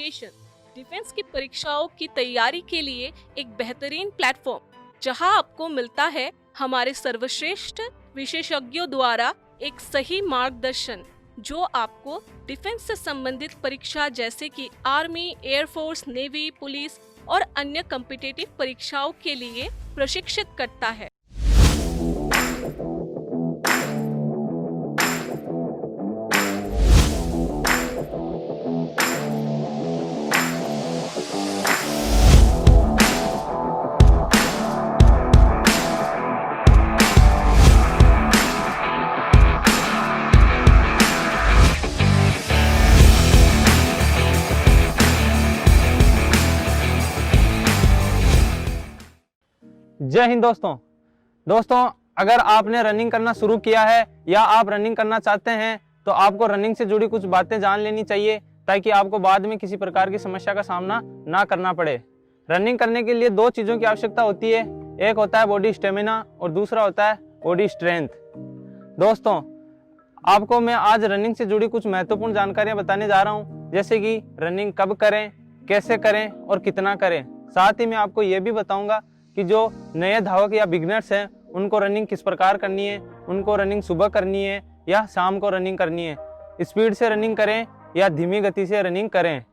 Education defence की परीक्षाओं की तैयारी के लिए एक बेहतरीन प्लेटफॉर्म, जहां आपको मिलता है हमारे सर्वश्रेष्ठ विशेषज्ञों द्वारा एक सही मार्गदर्शन, जो आपको डिफेंस से संबंधित परीक्षा जैसे कि आर्मी, एयरफोर्स, नेवी, पुलिस और अन्य कॉम्पिटिटिव परीक्षाओं के लिए प्रशिक्षित करता है। जय हिंद दोस्तों, अगर आपने रनिंग करना शुरू किया है या आप रनिंग करना चाहते हैं तो आपको रनिंग से जुड़ी कुछ बातें जान लेनी चाहिए, ताकि आपको बाद में किसी प्रकार की समस्या का सामना ना करना पड़े। रनिंग करने के लिए दो चीज़ों की आवश्यकता होती है, एक होता है बॉडी स्टेमिना और दूसरा होता है बॉडी स्ट्रेंथ। दोस्तों, आपको मैं आज रनिंग से जुड़ी कुछ महत्वपूर्ण जानकारियां बताने जा रहा हूं, जैसे कि रनिंग कब करें, कैसे करें और कितना करें। साथ ही मैं आपको ये भी बताऊंगा कि जो नए धावक या बिगनर्स हैं उनको रनिंग किस प्रकार करनी है, उनको रनिंग सुबह करनी है या शाम को रनिंग करनी है, स्पीड से रनिंग करें या धीमी गति से रनिंग करें।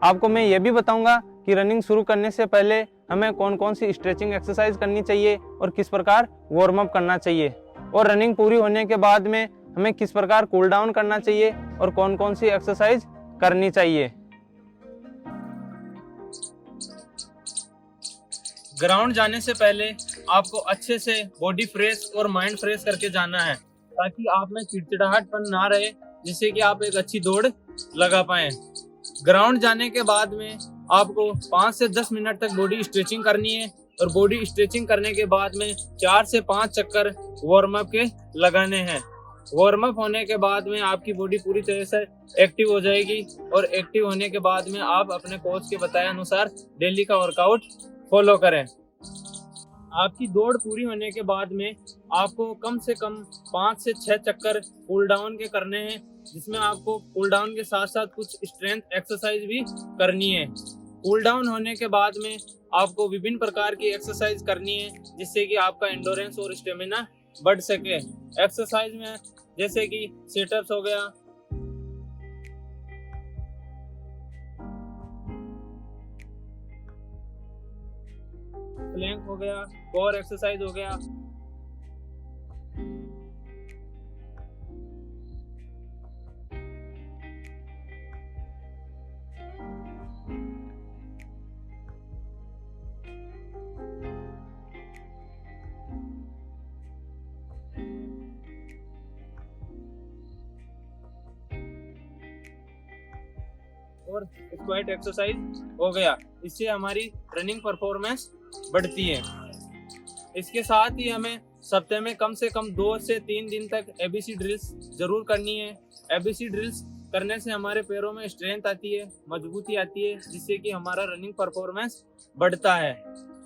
आपको मैं ये भी बताऊंगा कि रनिंग शुरू करने से पहले हमें कौन कौन सी स्ट्रेचिंग एक्सरसाइज करनी चाहिए और किस प्रकार वार्म अप करना चाहिए, और रनिंग पूरी होने के बाद में हमें किस प्रकार कूल डाउन करना चाहिए और कौन कौन सी एक्सरसाइज करनी चाहिए। ग्राउंड जाने से पहले आपको अच्छे से बॉडी फ्रेश और माइंड फ्रेश करके जाना है, ताकि आप में चिड़चिड़ाहटपन ना रहे, जिससे कि आप एक अच्छी दौड़ लगा पाएं। ग्राउंड जाने के बाद में आपको 5 से 10 मिनट तक बॉडी स्ट्रेचिंग करनी है, और बॉडी स्ट्रेचिंग करने के बाद में 4 से 5 चक्कर वार्म अप के लगाने हैं। वार्म अप होने के बाद में आपकी बॉडी पूरी तरह से एक्टिव हो जाएगी, और एक्टिव होने के बाद में आप अपने कोच के बताए अनुसार डेली का वर्कआउट फॉलो करें। आपकी दौड़ पूरी होने के बाद में आपको कम से कम 5 से 6 चक्कर कूल डाउन के करने हैं, जिसमें आपको कूल डाउन के साथ साथ कुछ स्ट्रेंथ एक्सरसाइज भी करनी है। कूल डाउन होने के बाद में आपको विभिन्न प्रकार की एक्सरसाइज करनी है, जिससे कि आपका एंडोरेंस और स्टेमिना बढ़ सके। एक्सरसाइज में जैसे कि सिटअप्स हो गया, प्लैंक हो गया, कोर एक्सरसाइज हो गया, और स्क्वाट एक्सरसाइज हो गया। इससे हमारी रनिंग परफॉर्मेंस बढ़ती है। इसके साथ ही हमें सप्ताह में कम से कम 2 से 3 दिन तक एबीसी ड्रिल्स जरूर करनी है। एबीसी ड्रिल्स करने से हमारे पैरों में स्ट्रेंथ आती है, मजबूती आती है, जिससे कि हमारा रनिंग परफॉर्मेंस बढ़ता है।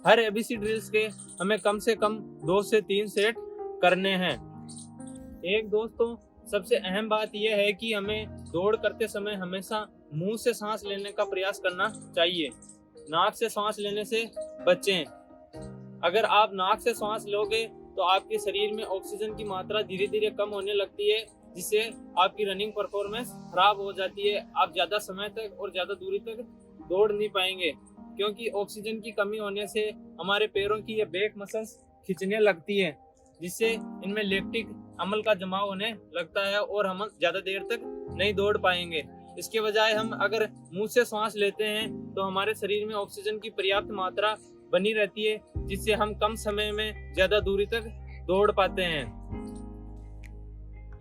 हर एबीसी ड्रिल्स के हमें कम से कम 2 से 3 सेट करने हैं। एक दोस्तों, सबसे अहम बात यह है कि हमें दौड़ करते समय हमेशा मुंह से सांस लेने का प्रयास करना चाहिए, नाक से सांस लेने से बचें। अगर आप नाक से सांस लोगे तो आपके शरीर में ऑक्सीजन की मात्रा धीरे धीरे कम होने लगती है, जिससे आपकी रनिंग परफॉर्मेंस खराब हो जाती है। आप ज़्यादा समय तक और ज़्यादा दूरी तक दौड़ नहीं पाएंगे, क्योंकि ऑक्सीजन की कमी होने से हमारे पैरों की ये बैक मसल्स खिंचने लगती है, जिससे इनमें लैक्टिक अम्ल का जमाव होने लगता है और हम ज़्यादा देर तक नहीं दौड़ पाएंगे। इसके बजाय हम अगर मुंह से सांस लेते हैं तो हमारे शरीर में ऑक्सीजन की पर्याप्त मात्रा बनी रहती है, जिससे हम कम समय में ज़्यादा दूरी तक दौड़ पाते हैं।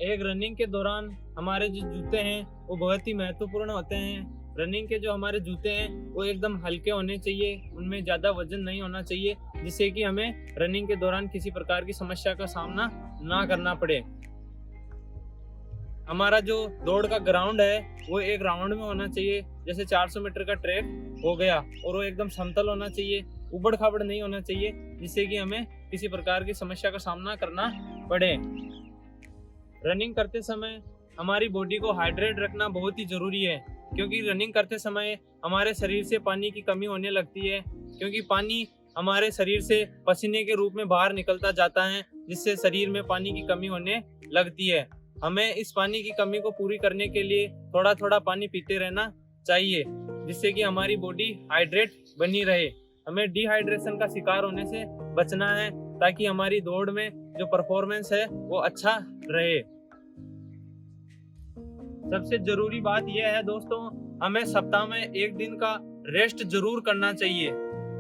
एक रनिंग के दौरान हमारे जो जूते हैं वो बहुत ही महत्वपूर्ण होते हैं। रनिंग के जो हमारे जूते हैं वो एकदम हल्के होने चाहिए, उनमें ज़्यादा वजन नहीं होना चाहिए, जिससे कि हमें रनिंग के दौरान किसी प्रकार की समस्या का सामना ना करना पड़े। हमारा जो दौड़ का ग्राउंड है वो एक राउंड में होना चाहिए, जैसे 400 मीटर का ट्रैक हो गया, और वो एकदम समतल होना चाहिए, उबड़ खाबड़ नहीं होना चाहिए, जिससे कि हमें किसी प्रकार की समस्या का सामना करना पड़े। रनिंग करते समय हमारी बॉडी को हाइड्रेट रखना बहुत ही जरूरी है। क्योंकि रनिंग करते समय हमारे शरीर से पानी की कमी होने लगती है, क्योंकि पानी हमारे शरीर से पसीने के रूप में बाहर निकलता जाता है, जिससे शरीर में पानी की कमी होने लगती है। हमें इस पानी की कमी को पूरी करने के लिए थोड़ा थोड़ा पानी पीते रहना चाहिए, जिससे कि हमारी बॉडी हाइड्रेट बनी रहे। हमें डिहाइड्रेशन का शिकार होने से बचना है, ताकि हमारी दौड़ में जो परफॉर्मेंस है वो अच्छा रहे। सबसे जरूरी बात यह है दोस्तों, हमें सप्ताह में एक दिन का रेस्ट जरूर करना चाहिए।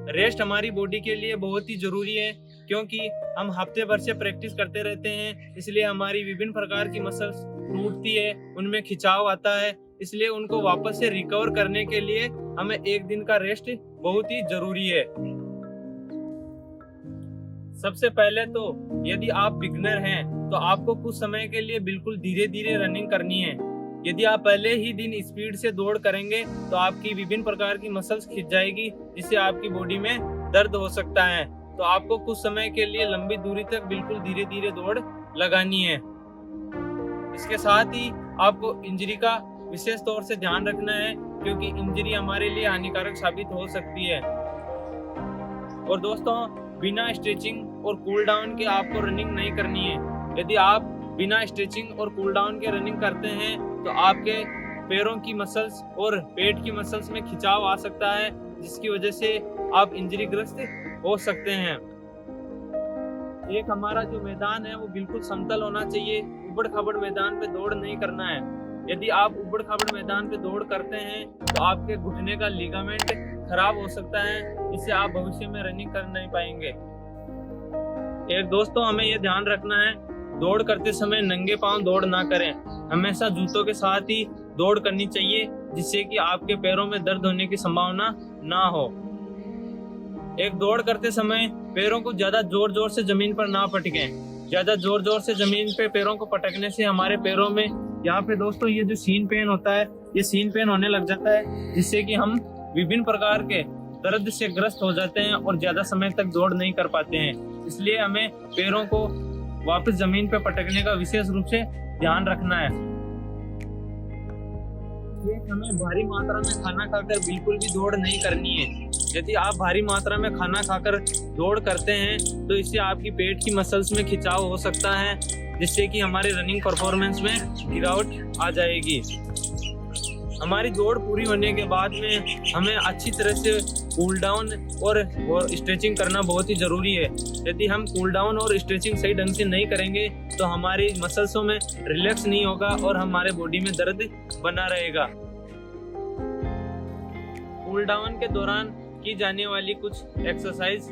रेस्ट हमारी बॉडी के लिए बहुत ही जरूरी है, क्योंकि हम हफ्ते भर से प्रैक्टिस करते रहते हैं, इसलिए हमारी विभिन्न प्रकार की मसल्स टूटती है, उनमें खिंचाव आता है, इसलिए उनको वापस से रिकवर करने के लिए हमें एक दिन का रेस्ट बहुत ही जरूरी है। सबसे पहले तो यदि आप बिगनर हैं तो आपको कुछ समय के लिए बिल्कुल धीरे धीरे रनिंग करनी है। यदि आप पहले ही दिन स्पीड से दौड़ करेंगे तो आपकी विभिन्न प्रकार की मसल्स खिंच जाएगी, जिससे आपकी बॉडी में दर्द हो सकता है। तो आपको कुछ समय के लिए लंबी दूरी तक बिल्कुल धीरे धीरे दौड़ लगानी है। इसके साथ ही आपको इंजरी का विशेष तौर से ध्यान रखना है, क्योंकि इंजरी हमारे लिए हानिकारक साबित हो सकती है। और दोस्तों, बिना स्ट्रेचिंग और कूल डाउन के आपको रनिंग नहीं करनी है। यदि आप बिना स्ट्रेचिंग और कूल डाउन के रनिंग करते हैं तो आपके पैरों की मसल्स और पेट की मसल्स में खिंचाव आ सकता है, जिसकी वजह से आप इंजरी ग्रस्त हो सकते हैं। एक हमारा जो मैदान है वो बिल्कुल समतल होना चाहिए। उबड़ खाबड़ मैदान पे दौड़ नहीं करना है। यदि आप उबड़ खाबड़ मैदान पे दौड़ करते हैं तो आपके घुटने का लिगामेंट खराब हो सकता है, जिससे आप भविष्य में रनिंग कर नहीं पाएंगे। एक दोस्तों, हमें ये ध्यान रखना है, दौड़ करते समय नंगे पांव दौड़ ना करें। हमेशा जूतों के साथ ही दौड़ करनी चाहिए, जिससे कि आपके पैरों में दर्द होने की संभावना ना हो। एक दौड़ करते समय पैरों को ज्यादा जोर जोर से जमीन पर ना पटकें। ज्यादा जोर जोर से जमीन पे पैरों को पटकने से हमारे पैरों में यहाँ पे दोस्तों ये जो सीन पेन होता है, ये सीन पेन होने लग जाता है, जिससे कि हम विभिन्न प्रकार के दर्द से ग्रस्त हो जाते हैं और ज्यादा समय तक दौड़ नहीं कर पाते हैं। इसलिए हमें पैरों को वापस जमीन पर पटकने का विशेष रूप से ध्यान रखना है। हमें भारी मात्रा में खाना खाकर बिल्कुल भी दौड़ नहीं करनी है। यदि आप भारी मात्रा में खाना खाकर दौड़ करते हैं तो इससे आपकी पेट की मसल्स में खिंचाव हो सकता है, जिससे कि हमारे रनिंग परफॉर्मेंस में गिरावट आ जाएगी। हमारी दौड़ पूरी होने के बाद में हमें अच्छी तरह से कूल डाउन और स्ट्रेचिंग करना बहुत ही ज़रूरी है। यदि हम कूल डाउन और स्ट्रेचिंग सही ढंग से नहीं करेंगे तो हमारी मसल्सों में रिलैक्स नहीं होगा और हमारे बॉडी में दर्द बना रहेगा। कूल डाउन के दौरान की जाने वाली कुछ एक्सरसाइज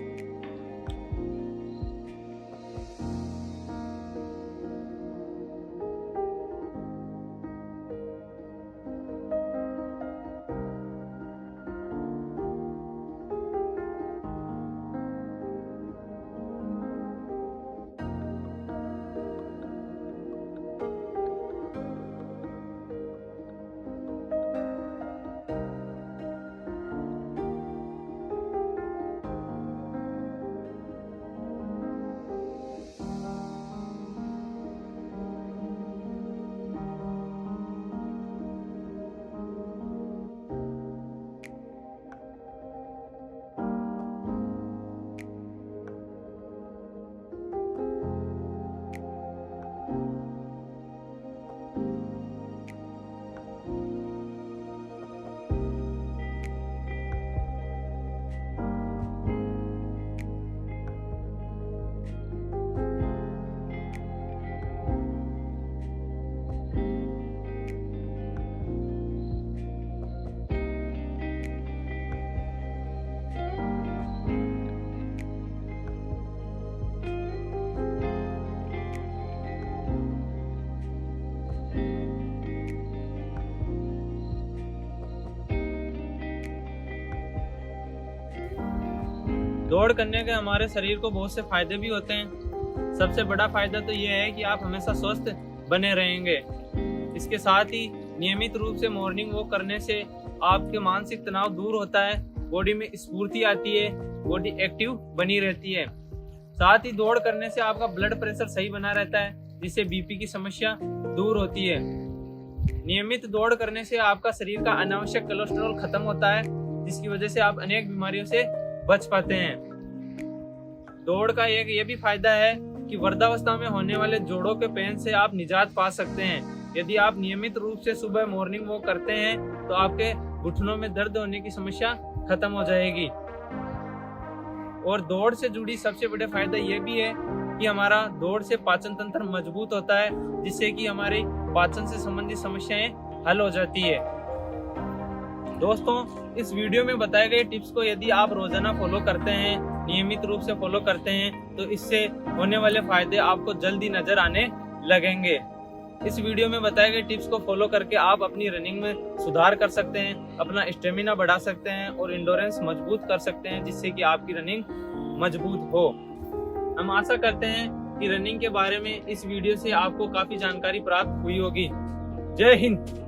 दौड़ करने के हमारे शरीर को बहुत से फायदे भी होते हैं। सबसे बड़ा फायदा तो यह है कि आप हमेशा स्वस्थ बने रहेंगे। इसके साथ ही नियमित रूप से मॉर्निंग वॉक करने से आपके मानसिक तनाव दूर होता है, बॉडी में स्फूर्ति आती है, बॉडी एक्टिव बनी रहती है। साथ ही दौड़ करने से आपका ब्लड प्रेशर सही बना रहता है, जिससे बीपी की समस्या दूर होती है। नियमित दौड़ करने से आपका शरीर का अनावश्यक कोलेस्ट्रॉल खत्म होता है, जिसकी वजह से आप अनेक बीमारियों से बच पाते हैं। दौड़ का एक ये भी फायदा है कि वृद्धावस्था में होने वाले जोड़ों के पेन से आप निजात पा सकते हैं। यदि आप नियमित रूप से सुबह मॉर्निंग वॉक करते हैं तो आपके घुटनों में दर्द होने की समस्या खत्म हो जाएगी। और दौड़ से जुड़ी सबसे बड़े फायदा ये भी है कि हमारा दौड़ से पाचन तंत्र मजबूत होता है, जिससे कि हमारी पाचन से संबंधित समस्याएं हल हो जाती है। दोस्तों, इस वीडियो में बताए गए टिप्स को यदि आप रोजाना फॉलो करते हैं, नियमित रूप से फॉलो करते हैं, तो इससे होने वाले फायदे आपको जल्दी नजर आने लगेंगे। इस वीडियो में बताए गए टिप्स को फॉलो करके आप अपनी रनिंग में सुधार कर सकते हैं, अपना स्टेमिना बढ़ा सकते हैं और इंडोरेंस मजबूत कर सकते हैं, जिससे कि आपकी रनिंग मजबूत हो। हम आशा करते हैं कि रनिंग के बारे में इस वीडियो से आपको काफी जानकारी प्राप्त हुई होगी। जय हिंद।